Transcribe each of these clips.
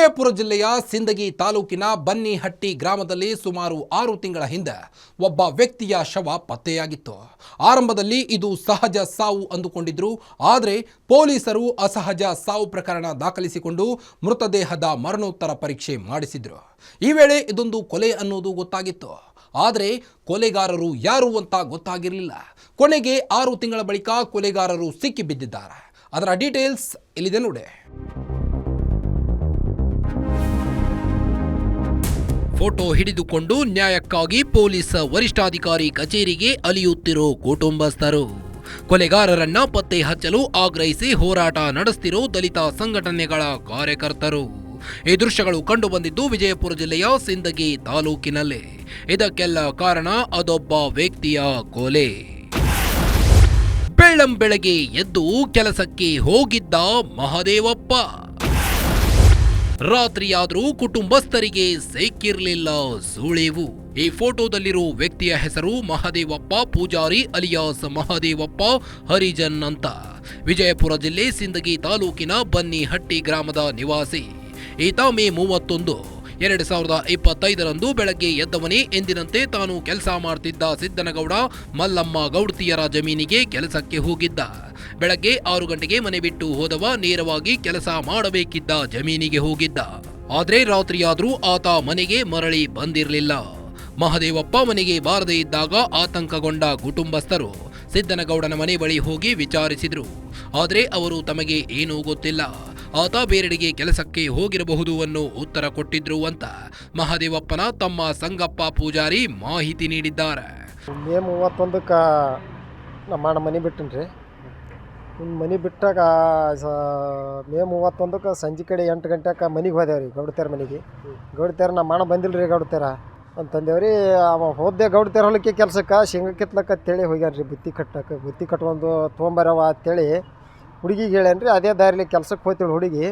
ವಿಜಯಪುರ ಜಿಲ್ಲೆಯ ಸಿಂದಗಿ ತಾಲೂಕಿನ ಬನ್ನಿಹಟ್ಟಿ ಗ್ರಾಮದಲ್ಲಿ ಸುಮಾರು 6 ತಿಂಗಳ ಹಿಂದೆ ಒಬ್ಬ ವ್ಯಕ್ತಿಯ ಶವ ಪತ್ತೆಯಾಗಿತ್ತು. ಆರಂಭದಲ್ಲಿ ಇದು ಸಹಜ ಸಾವು ಅಂದುಕೊಂಡಿದ್ರು. ಆದರೆ ಪೊಲೀಸರು ಅಸಹಜ ಸಾವು ಪ್ರಕರಣ ದಾಖಲಿಸಿಕೊಂಡು ಮೃತದೇಹದ ಮರಣೋತ್ತರ ಪರೀಕ್ಷೆ ಮಾಡಿಸಿದ್ರು. ಈ ವೇಳೆ ಇದೊಂದು ಕೊಲೆ ಅನ್ನೋದು ಗೊತ್ತಾಗಿತ್ತು. ಆದರೆ ಕೊಲೆಗಾರರು ಯಾರು ಅಂತ ಗೊತ್ತಾಗಿರಲಿಲ್ಲ. ಕೊನೆಗೆ 6 ತಿಂಗಳ ಬಳಿಕ ಕೊಲೆಗಾರರು ಸಿಕ್ಕಿಬಿದ್ದಿದ್ದಾರೆ. ಅದರ ಡೀಟೇಲ್ಸ್ ಇಲ್ಲಿದೆ ನೋಡಿ. ಫೋಟೋ ಹಿಡಿದುಕೊಂಡು ನ್ಯಾಯಕ್ಕಾಗಿ ಪೊಲೀಸ್ ವರಿಷ್ಠಾಧಿಕಾರಿ ಕಚೇರಿಗೆ ಅಲಿಯುತ್ತಿರೋ ಕುಟುಂಬಸ್ಥರು, ಕೊಲೆಗಾರರನ್ನ ಪತ್ತೆ ಹಚ್ಚಲು ಆಗ್ರಹಿಸಿ ಹೋರಾಟ ನಡೆಸುತ್ತಿರೋ ದಲಿತ ಸಂಘಟನೆಗಳ ಕಾರ್ಯಕರ್ತರು. ಈ ದೃಶ್ಯಗಳು ಕಂಡುಬಂದಿದ್ದು ವಿಜಯಪುರ ಜಿಲ್ಲೆಯ ಸಿಂದಗಿ ತಾಲೂಕಿನಲ್ಲಿ. ಇದಕ್ಕೆಲ್ಲ ಕಾರಣ ಅದೊಬ್ಬ ವ್ಯಕ್ತಿಯ ಕೊಲೆ. ಬೆಳ್ಳಂಬೆಳಗ್ಗೆ ಎದ್ದು ಕೆಲಸಕ್ಕೆ ಹೋಗಿದ್ದ ಮಹದೇವಪ್ಪ ರಾತ್ರಿಯಾದರೂ ಕುಟುಂಬಸ್ಥರಿಗೆ ಸಿಕ್ಕಿರಲಿಲ್ಲ ಸುಳಿವು. ಈ ಫೋಟೋದಲ್ಲಿರೋ ವ್ಯಕ್ತಿಯ ಹೆಸರು ಮಹದೇವಪ್ಪ ಪೂಜಾರಿ ಅಲಿಯಾಸ್ ಮಹದೇವಪ್ಪ ಹರಿಜನ್ ಅಂತ. ವಿಜಯಪುರ ಜಿಲ್ಲೆ ಸಿಂದಗಿ ತಾಲೂಕಿನ ಬನ್ನಿಹಟ್ಟಿ ಗ್ರಾಮದ ನಿವಾಸಿ. ಈತ ಮೇ 31, 2025ರಂದು ಬೆಳಗ್ಗೆ ಎದ್ದವನೇ ಎಂದಿನಂತೆ ತಾನು ಕೆಲಸ ಮಾಡ್ತಿದ್ದ ಸಿದ್ದನಗೌಡ ಮಲ್ಲಮ್ಮ ಗೌಡ್ತಿಯರ ಜಮೀನಿಗೆ ಕೆಲಸಕ್ಕೆ ಹೋಗಿದ್ದ. ಬೆಳಗ್ಗೆ 6 ಗಂಟೆಗೆ ಮನೆ ಬಿಟ್ಟು ಹೋದವ ನೇರವಾಗಿ ಕೆಲಸ ಮಾಡಬೇಕಿದ್ದ ಜಮೀನಿಗೆ ಹೋಗಿದ್ದ. ಆದ್ರೆ ರಾತ್ರಿಯಾದ್ರೂ ಆತ ಮನೆಗೆ ಮರಳಿ ಬಂದಿರಲಿಲ್ಲ. ಮಹದೇವಪ್ಪ ಮನೆಗೆ ಬಾರದೇ ಇದ್ದಾಗ ಆತಂಕಗೊಂಡ ಕುಟುಂಬಸ್ಥರು ಸಿದ್ದನಗೌಡನ ಮನೆ ಬಳಿ ಹೋಗಿ ವಿಚಾರಿಸಿದ್ರು. ಆದ್ರೆ ಅವರು ತಮಗೆ ಏನೂ ಗೊತ್ತಿಲ್ಲ, ಆತ ಬೇರೆಡೆಗೆ ಕೆಲಸಕ್ಕೆ ಹೋಗಿರಬಹುದು ಅನ್ನೋ ಉತ್ತರ ಕೊಟ್ಟಿದ್ರು ಅಂತ ಮಹದೇವಪ್ಪನ ತಮ್ಮ ಸಂಗಪ್ಪ ಪೂಜಾರಿ ಮಾಹಿತಿ ನೀಡಿದ್ದಾರೆ. ಮೇ 31ಕ್ಕೆ ನಮ್ಮ ಮನೆ ಬಿಟ್ಟನ್ರಿ. ಮನೆ ಬಿಟ್ಟಾಗ ಮೇ 31ಕ್ಕೆ ಸಂಜೆ ಕಡೆ 8 ಗಂಟೆಗೆ ಮನೆಗೆ ಹೋದೇವ್ರಿ ಗೌಡ್ತಾರ ಮನೆಗೆ. ಗೌಡ್ತಾರ ನಮ್ಮ ಅಣ್ಣ ಬಂದಿಲ್ಲ ರೀ ಗೌಡ್ತಾರ ಅಂತಂದೇವ್ರಿ. ಅವ ಹೋದೆ ಗೌಡ್ತಾರ ಹೊಲಕ್ಕೆ ಕೆಲ್ಸಕ್ಕೆ ಶೇಂಗಾ ಕಿತ್ಲಕ್ಕ ಅಂತೇಳಿ ಹೋಗ್ಯಾನ್ರಿ. ಬುತ್ತಿ ಕಟ್ಕೊಂಡು ತೊಗೊಂಬರವ ಅಂತೇಳಿ ಹುಡುಗಿಗೆ ಹೇಳ್ಯಾನ್ರಿ. ಅದೇ ದಾರಿಲಿ ಕೆಲ್ಸಕ್ಕೆ ಹೋಗ್ತೇಳಿ ಹುಡುಗಿ.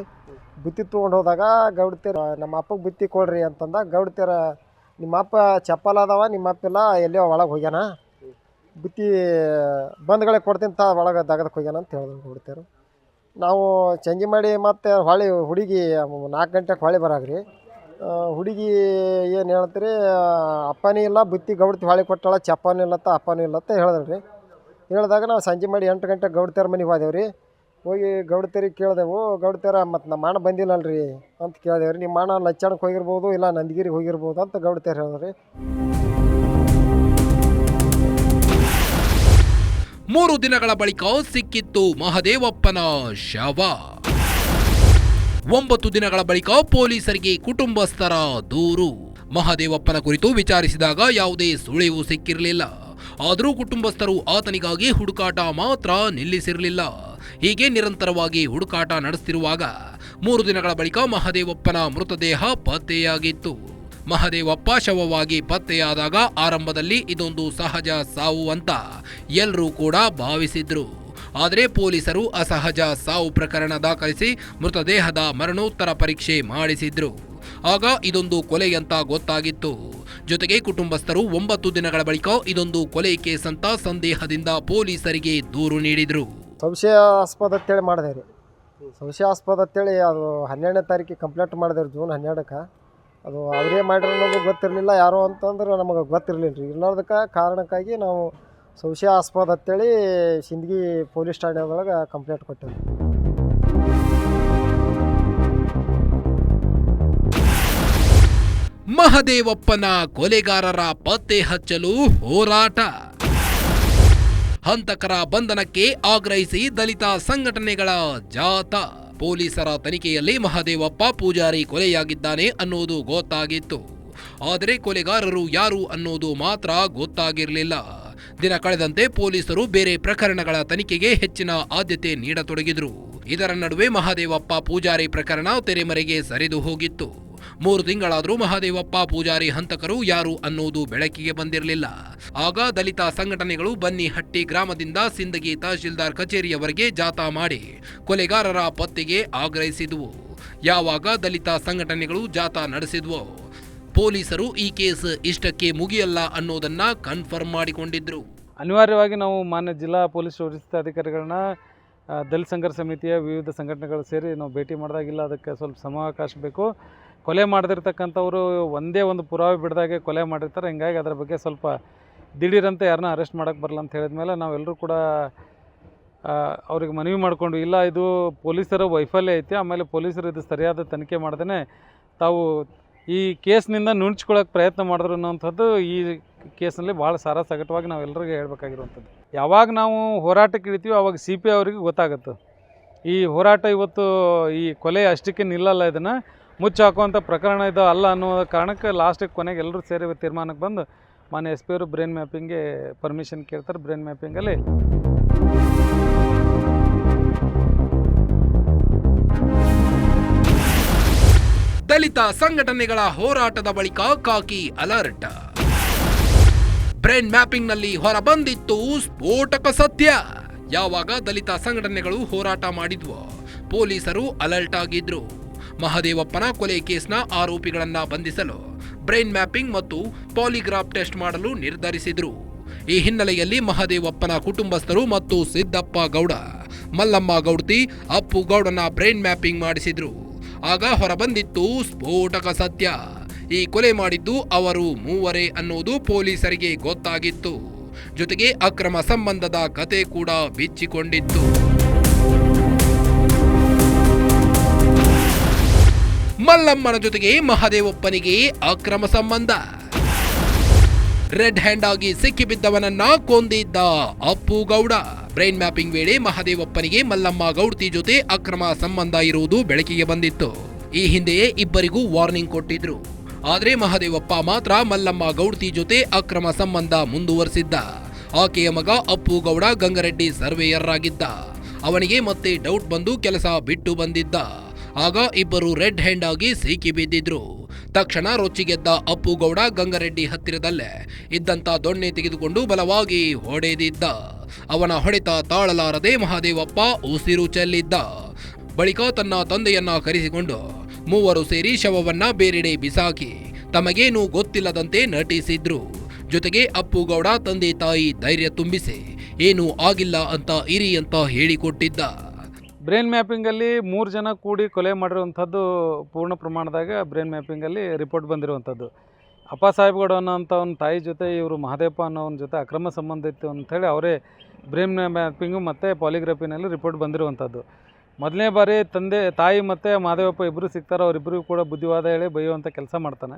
ಬುತ್ತಿ ತೊಗೊಂಡು ಹೋದಾಗ ಗೌಡ್ತಾರ ನಮ್ಮ ಅಪ್ಪಗೆ ಬುತ್ತಿ ಕೊಡ್ರಿ ಅಂತಂದ. ಗೌಡ್ತಾರ ನಿಮ್ಮ ಅಪ್ಪ ಚಪ್ಪಲ್ ಅದಾವ, ನಿಮ್ಮ ಅಪ್ಪಿಲ್ಲ ಎಲ್ಲೋ ಒಳಗೆ ಹೋಗ್ಯಾನ, ಬುತ್ತಿ ಬಂದ್ಗಳೇ ಕೊಡ್ತೀನಿ ಒಳಗೆ ದಗದಕ್ಕೆ ಹೋಗ್ಯಾನ ಅಂತ ಹೇಳಿದ್ರು ಗೌಡ್ತಾರ. ನಾವು ಚಂಜಿ ಮಾಡಿ ಮತ್ತೆ ಹೊಳೆ ಹುಡುಗಿ 4 ಗಂಟೆಗೆ ಹೊಳೆ ಬರಾಗ್ರಿ. ಹುಡುಗಿ ಏನು ಹೇಳ್ತೀರಿ, ಅಪ್ಪನೇ ಇಲ್ಲ ಬುತ್ತಿ ಗೌಡ್ತಿ ಹೊಳೆ ಕೊಟ್ಟಾಳ, ಚಪ್ಪನೂ ಇಲ್ಲತ್ತ ಅಪ್ಪನೂ ಇಲ್ಲತ್ತ ಹೇಳಿದ್ರಿ. ಹೇಳಿದಾಗ ನಾವು ಸಂಜೆ ಮಾಡಿ 8 ಗಂಟೆಗೆ ಗೌಡ್ತಾರ ಮನೆಗೆ ಹೋದೇವ್ರಿ. ಹೋಗಿ ಗೌಡ್ತಾರಿಗೆ ಕೇಳಿದೆವು. ಗೌಡ್ತಾರ ಮತ್ತು ನಮ್ಮ ಅಣ್ಣ ಬಂದಿಲ್ಲಲ್ರಿ ಅಂತ ಕೇಳಿದೆವ್ರಿ. ನಿಮ್ಮ ಅಣ್ಣ ಲಚ್ಚಾಣಕ್ಕೆ ಹೋಗಿರ್ಬೋದು, ಇಲ್ಲ ನಂದಗಿರಿಗೆ ಹೋಗಿರ್ಬೋದು ಅಂತ ಗೌಡ್ತಾರ ಹೇಳಿದ್ರಿ. 3 ದಿನಗಳ ಬಳಿಕ ಸಿಕ್ಕಿತ್ತು ಮಹದೇವಪ್ಪನ ಶವ. 9 ದಿನಗಳ ಬಳಿಕ ಪೊಲೀಸರಿಗೆ ಕುಟುಂಬಸ್ಥರ ದೂರು. ಮಹದೇವಪ್ಪನ ಕುರಿತು ವಿಚಾರಿಸಿದಾಗ ಯಾವುದೇ ಸುಳಿವು ಸಿಕ್ಕಿರಲಿಲ್ಲ. ಆದರೂ ಕುಟುಂಬಸ್ಥರು ಆತನಿಗಾಗಿ ಹುಡುಕಾಟ ಮಾತ್ರ ನಿಲ್ಲಿಸಿರಲಿಲ್ಲ. ಹೀಗೆ ನಿರಂತರವಾಗಿ ಹುಡುಕಾಟ ನಡೆಸುತ್ತಿರುವಾಗ 3 ದಿನಗಳ ಬಳಿಕ ಮಹದೇವಪ್ಪನ ಮೃತದೇಹ ಪತ್ತೆಯಾಗಿತ್ತು. ಮಹದೇವಪ್ಪ ಶವವಾಗಿ ಪತ್ತೆಯಾದಾಗ ಆರಂಭದಲ್ಲಿ ಇದೊಂದು ಸಹಜ ಸಾವು ಅಂತ ಎಲ್ಲರೂ ಕೂಡ ಭಾವಿಸಿದ್ರು. ಆದರೆ ಪೊಲೀಸರು ಅಸಹಜ ಸಾವು ಪ್ರಕರಣ ದಾಖಲಿಸಿ ಮೃತದೇಹದ ಮರಣೋತ್ತರ ಪರೀಕ್ಷೆ ಮಾಡಿಸಿದ್ರು. ಆಗ ಇದೊಂದು ಕೊಲೆ ಅಂತ ಗೊತ್ತಾಗಿತ್ತು. ಜೊತೆಗೆ ಕುಟುಂಬಸ್ಥರು 9 ದಿನಗಳ ಬಳಿಕ ಇದೊಂದು ಕೊಲೆ ಕೇಸ್ ಅಂತ ಸಂದೇಹದಿಂದ ಪೊಲೀಸರಿಗೆ ದೂರು ನೀಡಿದ್ರು. ಸಂಶಯಾಸ್ಪದ ಅಂತೇಳಿ ಮಾಡಿದೆ. ಸಂಶಯಾಸ್ಪದ ಅಂತೇಳಿ ಅದು 12ನೇ ತಾರೀಕಿಗೆ ಕಂಪ್ಲೇಂಟ್ ಮಾಡಿದೆವು, ಜೂನ್ 12ಕ್ಕೆ. ಅದು ಅವರೇ ಮಾಡಿರೋ ಅನ್ನೋದು ಗೊತ್ತಿರಲಿಲ್ಲ, ಯಾರೋ ಅಂತಂದ್ರೆ ನಮಗೆ ಗೊತ್ತಿರಲಿಲ್ಲ ರೀ. ಇಲ್ಲದಕ್ಕೆ ಕಾರಣಕ್ಕಾಗಿ ನಾವು ಸಂಶಯಾಸ್ಪದ ಅಂತೇಳಿ ಸಿಂದಗಿ ಪೊಲೀಸ್ ಠಾಣೆಯೊಳಗೆ ಕಂಪ್ಲೇಂಟ್ ಕೊಟ್ಟೆವು. ಮಹದೇವಪ್ಪನ ಕೊಲೆಗಾರರ ಪತ್ತೆ ಹಚ್ಚಲು ಹೋರಾಟ. ಹಂತಕರ ಬಂಧನಕ್ಕೆ ಆಗ್ರಹಿಸಿ ದಲಿತ ಸಂಘಟನೆಗಳ ಜಾಥಾ. ಪೊಲೀಸರ ತನಿಖೆಯಲ್ಲಿ ಮಹದೇವಪ್ಪ ಪೂಜಾರಿ ಕೊಲೆಯಾಗಿದ್ದಾನೆ ಅನ್ನೋದು ಗೊತ್ತಾಗಿತ್ತು. ಆದರೆ ಕೊಲೆಗಾರರು ಯಾರು ಅನ್ನೋದು ಮಾತ್ರ ಗೊತ್ತಾಗಿರಲಿಲ್ಲ. ದಿನ ಕಳೆದಂತೆ ಪೊಲೀಸರು ಬೇರೆ ಪ್ರಕರಣಗಳ ತನಿಖೆಗೆ ಹೆಚ್ಚಿನ ಆದ್ಯತೆ ನೀಡತೊಡಗಿದ್ರು. ಇದರ ನಡುವೆ ಮಹದೇವಪ್ಪ ಪೂಜಾರಿ ಪ್ರಕರಣ ತೆರೆಮರೆಗೆ ಸರಿದು ಹೋಗಿತ್ತು. 3 ತಿಂಗಳಾದರೂ ಮಹದೇವಪ್ಪ ಪೂಜಾರಿ ಹಂತಕರು ಯಾರು ಅನ್ನೋದು ಬೆಳಕಿಗೆ ಬಂದಿರಲಿಲ್ಲ. ಆಗ ದಲಿತ ಸಂಘಟನೆಗಳು ಬನ್ನಿಹಟ್ಟಿ ಗ್ರಾಮದಿಂದ ಸಿಂದಗಿ ತಹಶೀಲ್ದಾರ್ ಕಚೇರಿಯವರೆಗೆ ಜಾಥಾ ಮಾಡಿ ಕೊಲೆಗಾರರ ಪತ್ತೆಗೆ ಆಗ್ರಹಿಸಿದ್ವು. ಯಾವಾಗ ದಲಿತ ಸಂಘಟನೆಗಳು ಜಾಥಾ ನಡೆಸಿದ್ವೋ ಪೊಲೀಸರು ಈ ಕೇಸ್ ಇಷ್ಟಕ್ಕೆ ಮುಗಿಯಲ್ಲ ಅನ್ನೋದನ್ನ ಕನ್ಫರ್ಮ್ ಮಾಡಿಕೊಂಡಿದ್ರು. ಅನಿವಾರ್ಯವಾಗಿ ನಾವು ಮಾನ್ಯ ಜಿಲ್ಲಾ ಪೊಲೀಸ್ ವರಿಷ್ಠಾಧಿಕಾರಿಗಳನ್ನ ದಲಿತ ಸಂಘರ್ಷ ಸಮಿತಿಯ ವಿವಿಧ ಸಂಘಟನೆಗಳು ಸೇರಿ ನಾವು ಭೇಟಿ ಮಾಡಿದಾಗಿಲ್ಲ, ಅದಕ್ಕೆ ಸ್ವಲ್ಪ ಸಮಯಾವಕಾಶ ಬೇಕು. ಕೊಲೆ ಮಾಡದಿರ್ತಕ್ಕಂಥವ್ರು ಒಂದೇ ಒಂದು ಪುರಾವೆ ಬಿಡ್ದಾಗೆ ಕೊಲೆ ಮಾಡಿರ್ತಾರೆ. ಹಿಂಗಾಗಿ ಅದರ ಬಗ್ಗೆ ಸ್ವಲ್ಪ ದಿಢೀರಂತೆ ಯಾರನ್ನ ಅರೆಸ್ಟ್ ಮಾಡೋಕ್ಕೆ ಬರಲ್ಲ ಅಂತ ಹೇಳಿದ್ಮೇಲೆ ನಾವೆಲ್ಲರೂ ಕೂಡ ಅವ್ರಿಗೆ ಮನವಿ ಮಾಡಿಕೊಂಡು, ಇಲ್ಲ ಇದು ಪೊಲೀಸರ ವೈಫಲ್ಯ ಐತಿ, ಆಮೇಲೆ ಪೊಲೀಸರು ಇದು ಸರಿಯಾದ ತನಿಖೆ ಮಾಡ್ದೇ ತಾವು ಈ ಕೇಸ್ನಿಂದ ನುಣುಚ್ಕೊಳ್ಳೋಕೆ ಪ್ರಯತ್ನ ಮಾಡಿದ್ರು ಅನ್ನೋಂಥದ್ದು ಈ ಕೇಸ್ನಲ್ಲಿ ಭಾಳ ಸಾರಾಸಗಟವಾಗಿ ನಾವೆಲ್ಲರಿಗೆ ಹೇಳ್ಬೇಕಾಗಿರುವಂಥದ್ದು. ಯಾವಾಗ ನಾವು ಹೋರಾಟಕ್ಕೆ ಇಳಿತೀವಿ ಆವಾಗ CP ಅವರಿಗೆ ಗೊತ್ತಾಗುತ್ತೆ ಈ ಹೋರಾಟ ಇವತ್ತು ಈ ಕೊಲೆ ಅಷ್ಟಕ್ಕೆ ನಿಲ್ಲಲ್ಲ, ಇದನ್ನು ಮುಚ್ಚಿ ಹಾಕುವಂಥ ಪ್ರಕರಣ ಇದು ಅಲ್ಲ ಅನ್ನೋ ಕಾರಣಕ್ಕೆ ಲಾಸ್ಟಿಗೆ ಕೊನೆಗೆ ಎಲ್ಲರೂ ಸೇರಿ ತೀರ್ಮಾನಕ್ಕೆ ಬಂದು ಮಾನ್ಯ SP ಅವರು ಬ್ರೈನ್ ಮ್ಯಾಪಿಂಗ್ಗೆ ಪರ್ಮಿಷನ್ ಕೇಳ್ತಾರೆ. ಬ್ರೈನ್ ಮ್ಯಾಪಿಂಗಲ್ಲಿ ದಲಿತ ಸಂಘಟನೆಗಳ ಹೋರಾಟದ ಬಳಿಕ ಕಾಕಿ ಅಲರ್ಟ್. ಬ್ರೈನ್ ಮ್ಯಾಪಿಂಗ್ನಲ್ಲಿ ಹೊರಬಂದಿತ್ತು ಸ್ಫೋಟಕ ಸತ್ಯ. ಯಾವಾಗ ದಲಿತ ಸಂಘಟನೆಗಳು ಹೋರಾಟ ಮಾಡಿದ್ವೋ ಪೊಲೀಸರು ಅಲರ್ಟ್ ಆಗಿದ್ರು. ಮಹದೇವಪ್ಪನ ಕೊಲೆ ಕೇಸ್ನ ಆರೋಪಿಗಳನ್ನ ಬಂಧಿಸಲು ಬ್ರೈನ್ ಮ್ಯಾಪಿಂಗ್ ಮತ್ತು ಪಾಲಿಗ್ರಾಫ್ ಟೆಸ್ಟ್ ಮಾಡಲು ನಿರ್ಧರಿಸಿದ್ರು. ಈ ಹಿನ್ನೆಲೆಯಲ್ಲಿ ಮಹದೇವಪ್ಪನ ಕುಟುಂಬಸ್ಥರು ಮತ್ತು ಸಿದ್ದಪ್ಪ ಗೌಡ, ಮಲ್ಲಮ್ಮ ಗೌಡ್ತಿ, ಅಪ್ಪು ಗೌಡನ ಬ್ರೈನ್ ಮ್ಯಾಪಿಂಗ್ ಮಾಡಿಸಿದ್ರು. ಆಗ ಹೊರಬಂದಿತ್ತು ಸ್ಫೋಟಕ ಸತ್ಯ. ಈ ಕೊಲೆ ಮಾಡಿದ್ದು ಅವರು ಮೂವರೇ ಅನ್ನೋದು ಪೊಲೀಸರಿಗೆ ಗೊತ್ತಾಗಿತ್ತು. ಜೊತೆಗೆ ಅಕ್ರಮ ಸಂಬಂಧದ ಕತೆ ಕೂಡ ಬಿಚ್ಚಿಕೊಂಡಿತ್ತು. ಮಲ್ಲಮ್ಮನ ಜೊತೆಗೆ ಮಹದೇವಪ್ಪನಿಗೆ ಅಕ್ರಮ ಸಂಬಂಧ. ರೆಡ್ ಹ್ಯಾಂಡ್ ಆಗಿ ಸಿಕ್ಕಿಬಿದ್ದವನನ್ನ ಕೊಂದಿದ್ದ ಅಪ್ಪು ಗೌಡ. ಬ್ರೈನ್ ಮ್ಯಾಪಿಂಗ್ ವೇಳೆ ಮಹದೇವಪ್ಪನಿಗೆ ಮಲ್ಲಮ್ಮ ಗೌಡ್ತಿ ಜೊತೆ ಅಕ್ರಮ ಸಂಬಂಧ ಇರುವುದು ಬೆಳಕಿಗೆ ಬಂದಿತ್ತು. ಈ ಹಿಂದೆಯೇ ಇಬ್ಬರಿಗೂ ವಾರ್ನಿಂಗ್ ಕೊಟ್ಟಿದ್ರು. ಆದ್ರೆ ಮಹದೇವಪ್ಪ ಮಾತ್ರ ಮಲ್ಲಮ್ಮ ಗೌಡ್ತಿ ಜೊತೆ ಅಕ್ರಮ ಸಂಬಂಧ ಮುಂದುವರೆಸಿದ್ದ. ಆಕೆಯ ಮಗ ಅಪ್ಪು ಗೌಡ ಗಂಗರೆಡ್ಡಿ ಸರ್ವೇಯರ್ ಆಗಿದ್ದ. ಅವನಿಗೆ ಮತ್ತೆ ಡೌಟ್ ಬಂದು ಕೆಲಸ ಬಿಟ್ಟು ಬಂದಿದ್ದ. ಆಗ ಇಬ್ಬರು ರೆಡ್ ಹ್ಯಾಂಡ್ ಆಗಿ ಸಿಕ್ಕಿ ಬಿದ್ದಿದ್ರು. ತಕ್ಷಣ ರೊಚ್ಚಿಗೆದ್ದ ಅಪ್ಪು ಗೌಡ ಗಂಗರೆಡ್ಡಿ ಹತ್ತಿರದಲ್ಲೇ ಇದ್ದಂತ ದೊಣ್ಣೆ ತೆಗೆದುಕೊಂಡು ಬಲವಾಗಿ ಹೊಡೆದಿದ್ದ. ಅವನ ಹೊಡೆತ ತಾಳಲಾರದೆ ಮಹದೇವಪ್ಪ ಉಸಿರು ಚೆಲ್ಲಿದ್ದ. ಬಳಿಕ ತನ್ನ ತಂದೆಯನ್ನ ಕರೆಸಿಕೊಂಡು ಮೂವರು ಸೇರಿ ಶವವನ್ನ ಬೇರೆಡೆ ಬಿಸಾಕಿ ತಮಗೇನು ಗೊತ್ತಿಲ್ಲದಂತೆ ನಟಿಸಿದ್ರು. ಜೊತೆಗೆ ಅಪ್ಪು ಗೌಡ ತಂದೆ ತಾಯಿ ಧೈರ್ಯ ತುಂಬಿಸಿ ಏನೂ ಆಗಿಲ್ಲ ಅಂತ ಇರಿ ಅಂತ ಹೇಳಿಕೊಟ್ಟಿದ್ದ. ಬ್ರೈನ್ ಮ್ಯಾಪಿಂಗಲ್ಲಿ 3 ಜನ ಕೂಡಿ ಕೊಲೆ ಮಾಡಿರುವಂಥದ್ದು ಪೂರ್ಣ ಪ್ರಮಾಣದಾಗ ಬ್ರೈನ್ ಮ್ಯಾಪಿಂಗಲ್ಲಿ ರಿಪೋರ್ಟ್ ಬಂದಿರುವಂಥದ್ದು. ಅಪ್ಪ ಸಾಹೇಬ್ಗೌಡ ಅನ್ನೋಂಥ ಒಂದು ತಾಯಿ ಜೊತೆ ಇವರು ಮಹದೇವಪ್ಪ ಅನ್ನೋನ ಜೊತೆ ಅಕ್ರಮ ಸಂಬಂಧ ಇತ್ತು ಅಂಥೇಳಿ ಅವರೇ ಬ್ರೈನ್ ಮ್ಯಾಪಿಂಗು ಮತ್ತು ಪಾಲಿಗ್ರಫಿನಲ್ಲಿ ರಿಪೋರ್ಟ್ ಬಂದಿರುವಂಥದ್ದು. ಮೊದಲನೇ ಬಾರಿ ತಾಯಿ ಮತ್ತು ಮಹದೇವಪ್ಪ ಇಬ್ಬರು ಸಿಗ್ತಾರೆ. ಅವರಿಬ್ಬರಿಗೂ ಕೂಡ ಬುದ್ಧಿವಾದ ಹೇಳಿ ಬೈಯುವಂಥ ಕೆಲಸ ಮಾಡ್ತಾನೆ.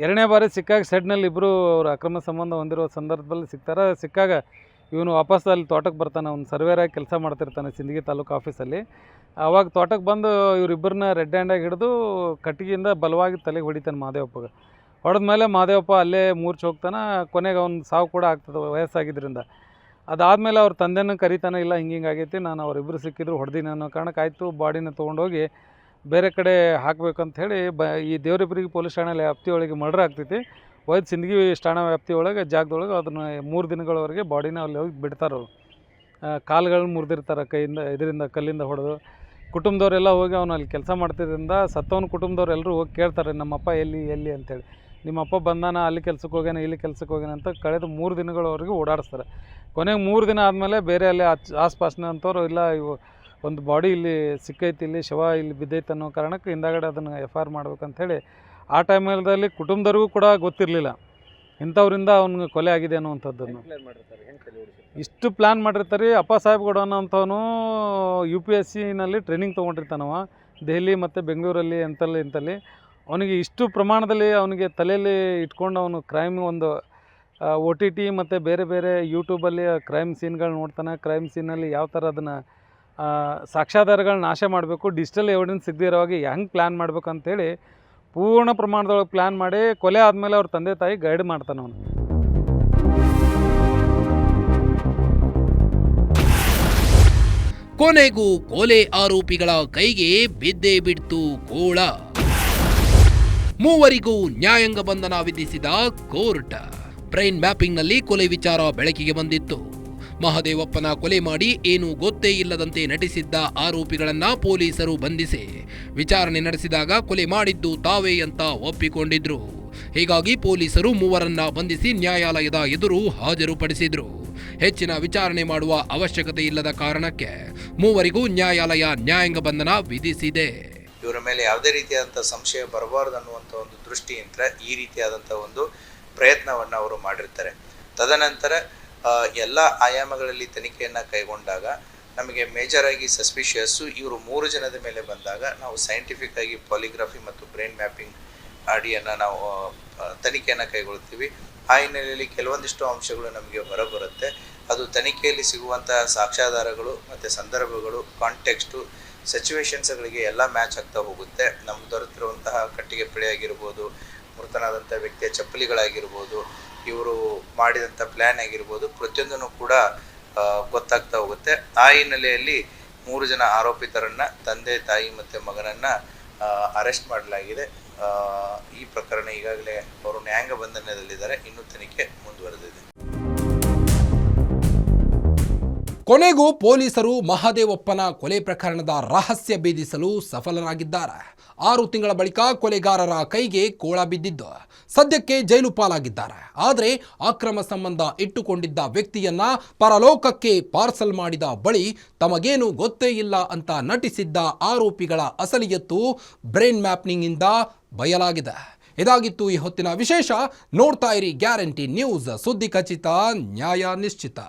2ನೇ ಬಾರಿ ಸಿಕ್ಕಾಗ ಸೆಡ್ನಲ್ಲಿ ಇಬ್ಬರು ಅವರು ಅಕ್ರಮ ಸಂಬಂಧ ಹೊಂದಿರೋ ಸಂದರ್ಭದಲ್ಲಿ ಸಿಗ್ತಾರೆ. ಸಿಕ್ಕಾಗ ಇವನು ವಾಪಸ್ ಅಲ್ಲಿ ತೋಟಕ್ಕೆ ಬರ್ತಾನೆ. ಅವ್ನು ಸರ್ವೇರಾಗಿ ಕೆಲಸ ಮಾಡ್ತಿರ್ತಾನೆ ಸಿಂದಗಿ ತಾಲೂಕು ಆಫೀಸಲ್ಲಿ. ಆವಾಗ ತೋಟಕ್ಕೆ ಬಂದು ಇವರಿಬ್ಬರನ್ನ ರೆಡ್ ಹ್ಯಾಂಡಾಗಿ ಹಿಡಿದು ಕಟ್ಟಿಗೆಯಿಂದ ಬಲವಾಗಿ ತಲೆಗೆ ಹೊಡಿತಾನೆ ಮಹದೇವಪ್ಪಗೆ. ಹೊಡೆದ್ಮೇಲೆ ಮಹದೇವಪ್ಪ ಅಲ್ಲೇ ಮೂರ್ಛೆ ಹೋಗ್ತಾನೆ. ಕೊನೆಗೆ ಅವ್ನು ಸಾವು ಕೂಡ ಆಗ್ತದೆ ವಯಸ್ಸಾಗಿದ್ದರಿಂದ. ಅದಾದಮೇಲೆ ಅವ್ರ ತಂದೆನೂ ಕರಿತಾನೆ, ಇಲ್ಲ ಹಿಂಗಾಗೈತಿ, ನಾನು ಅವರಿಬ್ಬರು ಸಿಕ್ಕಿದ್ರು ಹೊಡೆದಿನಿ ಅನ್ನೋ ಕಾರಣಕ್ಕೆ ಆಯಿತು ಬಾಡಿನ ತೊಗೊಂಡೋಗಿ ಬೇರೆ ಕಡೆ ಹಾಕಬೇಕಂತ ಹೇಳಿ ಈ ದೇವರಿಬ್ಬರಿಗೆ ಪೊಲೀಸ್ ಠಾಣೆ ವ್ಯಾಪ್ತಿಯೊಳಗೆ ಮರ್ಡರ್ ಆಗ್ತೈತಿ. ಒಯ್ದು ಸಿಂದಗಿ ಠಾಣಾ ವ್ಯಾಪ್ತಿ ಒಳಗೆ ಜಾಗದೊಳಗೆ ಅದನ್ನು 3 ದಿನಗಳವರೆಗೆ ಬಾಡಿನ ಅಲ್ಲಿ ಹೋಗಿ ಬಿಡ್ತಾರೆ. ಅವರು ಕಾಲುಗಳನ್ನ ಮುರಿದಿರ್ತಾರೆ ಕೈಯಿಂದ ಕಲ್ಲಿಂದ ಹೊಡೆದು. ಕುಟುಂಬದವರೆಲ್ಲ ಹೋಗಿ ಅವನು ಅಲ್ಲಿ ಕೆಲಸ ಮಾಡ್ತಿದ್ದರಿಂದ ಸತ್ತವನ ಕುಟುಂಬದವ್ರೆಲ್ಲರೂ ಹೋಗಿ ಕೇಳ್ತಾರೆ, ನಮ್ಮಪ್ಪ ಎಲ್ಲಿ ಅಂತೇಳಿ. ನಿಮ್ಮಪ್ಪ ಬಂದಾನ, ಅಲ್ಲಿ ಕೆಲ್ಸಕ್ಕೆ ಹೋಗ್ಯಾನ, ಇಲ್ಲಿ ಕೆಲ್ಸಕ್ಕೆ ಹೋಗ್ಯಾನ ಅಂತ ಕಳೆದ 3 ದಿನಗಳವರೆಗೆ ಓಡಾಡಿಸ್ತಾರೆ. ಕೊನೆಗೆ 3 ದಿನ ಆದಮೇಲೆ ಬೇರೆ ಅಲ್ಲಿ ಆಸ್ಪಾಸ್ನ ಅಂತವ್ರು, ಇಲ್ಲ ಇವು ಒಂದು ಬಾಡಿ ಇಲ್ಲಿ ಸಿಕ್ಕೈತಿ, ಇಲ್ಲಿ ಶವ ಇಲ್ಲಿ ಬಿದ್ದೈತೆ ಅನ್ನೋ ಕಾರಣಕ್ಕೆ ಹಿಂದಾಗಡೆ ಅದನ್ನು FIR ಮಾಡ್ಬೇಕಂಥೇಳಿ ಆ ಟೈಮಲ್ಲಿ ಕುಟುಂಬದವ್ರಿಗೂ ಕೂಡ ಗೊತ್ತಿರಲಿಲ್ಲ ಇಂಥವ್ರಿಂದ ಅವ್ನಿಗೆ ಕೊಲೆ ಆಗಿದೆ ಅನ್ನುವಂಥದ್ದನ್ನು. ಇಷ್ಟು ಪ್ಲ್ಯಾನ್ ಮಾಡಿರ್ತಾರೆ. ಅಪ್ಪ ಸಾಹೇಬ್ಗೌಡ ಅನ್ನೋಂಥವನು UPSCನಲ್ಲಿ ಟ್ರೈನಿಂಗ್ ತೊಗೊಂಡಿರ್ತಾನವ ದೆಹಲಿ ಮತ್ತು ಬೆಂಗಳೂರಲ್ಲಿ ಇಂತಲ್ಲಿ. ಅವನಿಗೆ ಇಷ್ಟು ಪ್ರಮಾಣದಲ್ಲಿ ಅವನಿಗೆ ತಲೆಯಲ್ಲಿ ಇಟ್ಕೊಂಡು ಅವನು ಕ್ರೈಮ್ ಒಂದು OTT ಮತ್ತು ಬೇರೆ ಬೇರೆ ಯೂಟ್ಯೂಬಲ್ಲಿ ಕ್ರೈಮ್ ಸೀನ್ಗಳು ನೋಡ್ತಾನೆ. ಕ್ರೈಮ್ ಸೀನಲ್ಲಿ ಯಾವ ಥರ ಅದನ್ನು ಸಾಕ್ಷ್ಯಾಧಾರಗಳನ್ನ ನಾಶ ಮಾಡಬೇಕು, ಡಿಜಿಟಲ್ ಎವಿಡೆನ್ಸ್ ಸಿಗದಿರೋವಾಗಿ ಹೆಂಗೆ ಪ್ಲ್ಯಾನ್ ಮಾಡಬೇಕು ಅಂತೇಳಿ ಪೂರ್ಣ ಪ್ರಮಾಣದೊಳಗೆ ಪ್ಲ್ಯಾನ್ ಮಾಡಿ ಕೊಲೆ ಆದಮೇಲೆ ಅವ್ರ ತಂದೆ ತಾಯಿ ಗೈಡ್ ಮಾಡ್ತಾನೆ ಅವನು. ಕೊನೆಗೂ ಕೊಲೆ ಆರೋಪಿಗಳ ಕೈಗೆ ಬಿದ್ದೇ ಬಿಡ್ತು ಗೋಳ. ಮೂವರಿಗೂ ನ್ಯಾಯಾಂಗ ಬಂಧನ ವಿಧಿಸಿದ ಕೋರ್ಟ್. ಬ್ರೈನ್ ಮ್ಯಾಪಿಂಗ್ನಲ್ಲಿ ಕೊಲೆ ವಿಚಾರ ಬೆಳಕಿಗೆ ಬಂದಿತ್ತು. ಮಹದೇವಪ್ಪನ ಕೊಲೆ ಮಾಡಿ ಏನೂ ಗೊತ್ತೇ ಇಲ್ಲದಂತೆ ನಟಿಸಿದ್ದ ಆರೋಪಿಗಳನ್ನ ಪೊಲೀಸರು ಬಂಧಿಸಿ ವಿಚಾರಣೆ ನಡೆಸಿದಾಗ ಕೊಲೆ ಮಾಡಿದ್ದು ತಾವೇ ಅಂತ ಒಪ್ಪಿಕೊಂಡಿದ್ರು. ಹೀಗಾಗಿ ಪೊಲೀಸರು ಮೂವರನ್ನ ಬಂಧಿಸಿ ನ್ಯಾಯಾಲಯದ ಎದುರು ಹಾಜರುಪಡಿಸಿದ್ರು. ಹೆಚ್ಚಿನ ವಿಚಾರಣೆ ಮಾಡುವ ಅವಶ್ಯಕತೆ ಇಲ್ಲದ ಕಾರಣಕ್ಕೆ ಮೂವರಿಗೂ ನ್ಯಾಯಾಲಯ ನ್ಯಾಯಾಂಗ ಬಂಧನ ವಿಧಿಸಿದೆ. ಇವರ ಮೇಲೆ ಯಾವುದೇ ರೀತಿಯಾದಂಥ ಸಂಶಯ ಬರಬಾರದು ಅನ್ನುವಂಥ ಒಂದು ದೃಷ್ಟಿಯಿಂದ ಈ ರೀತಿಯಾದಂಥ ಒಂದು ಪ್ರಯತ್ನವನ್ನು ಅವರು ಮಾಡಿರ್ತಾರೆ. ತದನಂತರ ಎಲ್ಲ ಆಯಾಮಗಳಲ್ಲಿ ತನಿಖೆಯನ್ನು ಕೈಗೊಂಡಾಗ ನಮಗೆ ಮೇಜರ್ ಆಗಿ ಸಸ್ಪಿಷಿಯಸ್ಸು ಇವರು 3 ಜನದ ಮೇಲೆ ಬಂದಾಗ ನಾವು ಸೈಂಟಿಫಿಕ್ ಆಗಿ ಪಾಲಿಗ್ರಫಿ ಮತ್ತು ಬ್ರೈನ್ ಮ್ಯಾಪಿಂಗ್ ಅಡಿಯನ್ನು ನಾವು ತನಿಖೆಯನ್ನು ಕೈಗೊಳ್ತೀವಿ. ಆ ಹಿನ್ನೆಲೆಯಲ್ಲಿ ಕೆಲವೊಂದಿಷ್ಟು ಅಂಶಗಳು ನಮಗೆ ಹೊರಬರುತ್ತೆ. ಅದು ತನಿಖೆಯಲ್ಲಿ ಸಿಗುವಂತಹ ಸಾಕ್ಷ್ಯಾಧಾರಗಳು ಮತ್ತು ಸಂದರ್ಭಗಳು, ಕಾಂಟೆಕ್ಸ್ಟು, ಸಿಚುವೇಶನ್ಸ್ಗಳಿಗೆ ಎಲ್ಲ ಮ್ಯಾಚ್ ಆಗ್ತಾ ಹೋಗುತ್ತೆ. ನಮ್ಗೆ ದೊರೆತಿರುವಂತಹ ಕಟ್ಟಿಗೆ ಪಿಳೆ ಆಗಿರ್ಬೋದು, ಮೃತನಾದಂಥ ವ್ಯಕ್ತಿಯ ಚಪ್ಪಲಿಗಳಾಗಿರ್ಬೋದು, ಇವರು ಮಾಡಿದಂಥ ಪ್ಲ್ಯಾನ್ ಆಗಿರ್ಬೋದು, ಪ್ರತಿಯೊಂದನ್ನು ಕೂಡ ಗೊತ್ತಾಗ್ತಾ ಹೋಗುತ್ತೆ. ಆ ಹಿನ್ನೆಲೆಯಲ್ಲಿ 3 ಜನ ಆರೋಪಿತರನ್ನು, ತಂದೆ, ತಾಯಿ ಮತ್ತು ಮಗನನ್ನು ಅರೆಸ್ಟ್ ಮಾಡಲಾಗಿದೆ. ಈ ಪ್ರಕರಣ ಈಗಾಗಲೇ ಅವರು ನ್ಯಾಯಾಂಗ ಬಂಧನದಲ್ಲಿದ್ದಾರೆ. ಇನ್ನೂ ತನಿಖೆ ಮುಂದುವರೆದಿದೆ. ಕೊನೆಗೂ ಪೊಲೀಸರು ಮಹದೇವಪ್ಪನ ಕೊಲೆ ಪ್ರಕರಣದ ರಹಸ್ಯ ಭೇದಿಸಲು ಸಫಲರಾಗಿದ್ದಾರೆ. 6 ತಿಂಗಳ ಬಳಿಕ ಕೊಲೆಗಾರರ ಕೈಗೆ ಕೋಳ ಬಿದ್ದಿದ್ದು ಸದ್ಯಕ್ಕೆ ಜೈಲು ಪಾಲಾಗಿದ್ದಾರೆ. ಆದರೆ ಅಕ್ರಮ ಸಂಬಂಧ ಇಟ್ಟುಕೊಂಡಿದ್ದ ವ್ಯಕ್ತಿಯನ್ನ ಪರಲೋಕಕ್ಕೆ ಪಾರ್ಸಲ್ ಮಾಡಿದ ಬಳಿ ತಮಗೇನು ಗೊತ್ತೇ ಇಲ್ಲ ಅಂತ ನಟಿಸಿದ್ದ ಆರೋಪಿಗಳ ಅಸಲಿಯತ್ತು ಬ್ರೈನ್ ಮ್ಯಾಪಿಂಗ್ನಿಂದ ಬಯಲಾಗಿದೆ. ಇದಾಗಿತ್ತು ಈ ಹೊತ್ತಿನ ವಿಶೇಷ. ನೋಡ್ತಾ ಇರಿ ಗ್ಯಾರಂಟಿ ನ್ಯೂಸ್, ಸುದ್ದಿ ಖಚಿತ, ನ್ಯಾಯ ನಿಶ್ಚಿತ.